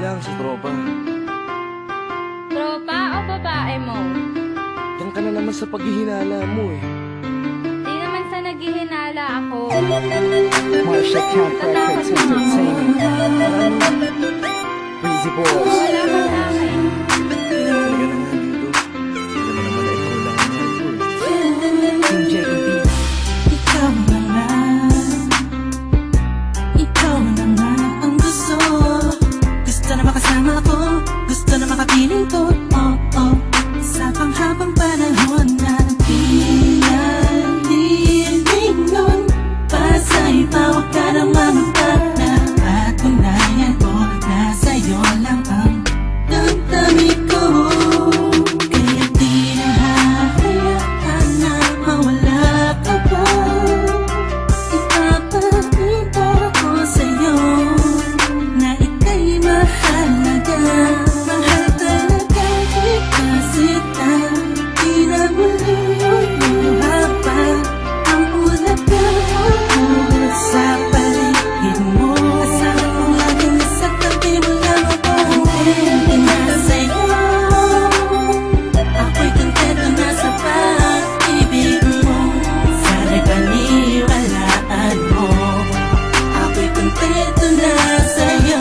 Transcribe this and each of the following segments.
lang sa tropa. Tropa o babae mo? Yan ka na naman sa paghihinala mo eh. Di naman sa naghihinala ako. Marsha Camp Records Entertainment. Breezy Boys. Wala ka sa akin. Halika na nga dito. Alam mo naman na ikaw lang ang mahal ko eh. Team JEB. Ikaw na nga. Ikaw na nga ang gusto. Gusto na makasama ko. Gusto na makapiling ko. Oh, oh. Sa panghabang panahon na pinalilingon. Pasa'y bawag ka na mamagpala. At unayan ko na sa'yo lang ang damdamin ko. Kaya di na hahayaan na mawala ka pa. Ipapakita ko sa'yo na ika'y mahalaga. Mahal talaga kita sita. Di na muli pa ang ulaga sa paligid mo. Kasama kong laging sa tabi mo lang ako. Hintay na sa'yo. Ako'y kontento na sa pag-ibig mo. Sana'y paniwalaan mo. Ako'y kontento na sa'yo.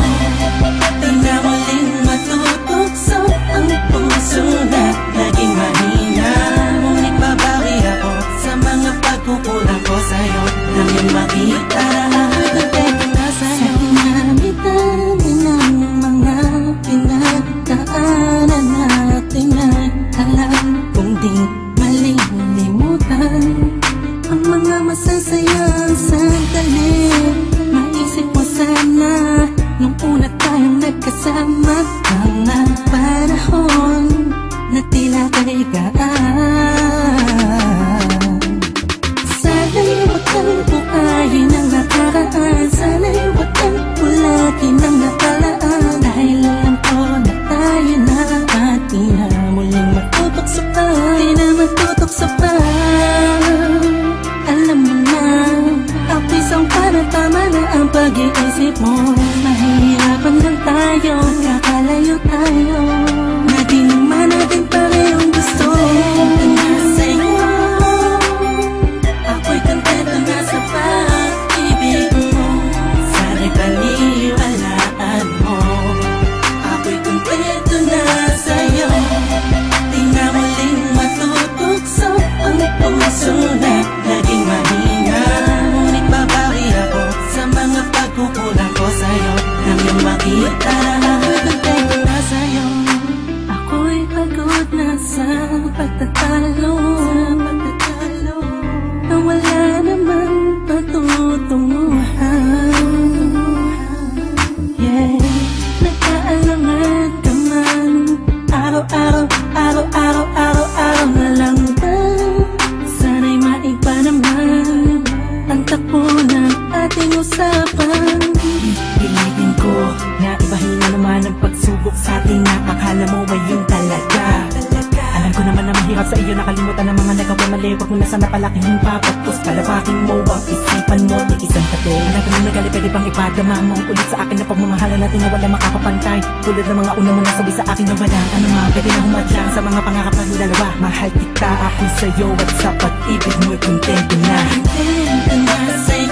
Di na muling matutokso ang puso na naging mahina. Ngunit babawi ako sa mga pagkukulang ko sa'yo. Nang yung makita ako'y kontento na sa'yo. Sa dinami-dami ng mga pinagdaanan natin ay alam kong di malilimutan ang mga masasayang sandali. Maisip mo sana nung una tayong nagkasama. Mga panahon na tila kay gaan. Sana'y huwag kang buhayin ang nakaraan. Sana'y huwag kang ulatin ang nakalaan. Dahil alam ko na tayo na at di na muling matutokso pa. Di na matutokso pa. Alam mo na, ang isang parang tama na ang pag-iisip mo. Mahihirapan lang tayo, kakalayo tayo. Na di naman natin parehong gusto. Kontento na sa'yo. Ako'y kontento na sa pag-ibig mo. Sana'y paniwalaan mo. Ako'y kontento na sa'yo. Di na muling matutokso ang puso na naging mahina. Ngunit babawi ako sa mga pagkukulang ko sa'yo. Nang iyong makita ako'y kontento na sa'yo. Ako'y pagod na sa pagtatalo. Na wala namang patutunguhan. Yeah, nagkaalangan ka man. Araw-araw na lang ba? Sana'y maiba naman ang takbo ng ating usapan. Pilitin ko na ibahin na naman ang pagsubok sa atin na akala mo ay yun talaga. Alam ko naman na mahirap sa iyo nakalimutan ang mga nagawa mali. Huwag mo na sana palakihin pa. Pagpus palawakin mo ang isipan mo. Di isang tabi. Alam ko na nagali pwede bang ipadama mo ulit sa akin na pagmamahalan natin na wala makakapantay. Tulad ng mga una mo nasabi sa akin na wala. Ano nga pwede na humadlang sa mga pangarap ng dalawa. Mahal kita ako sa'yo at sa pag-ibig mo'y kontento na. Kontento na sa'yo.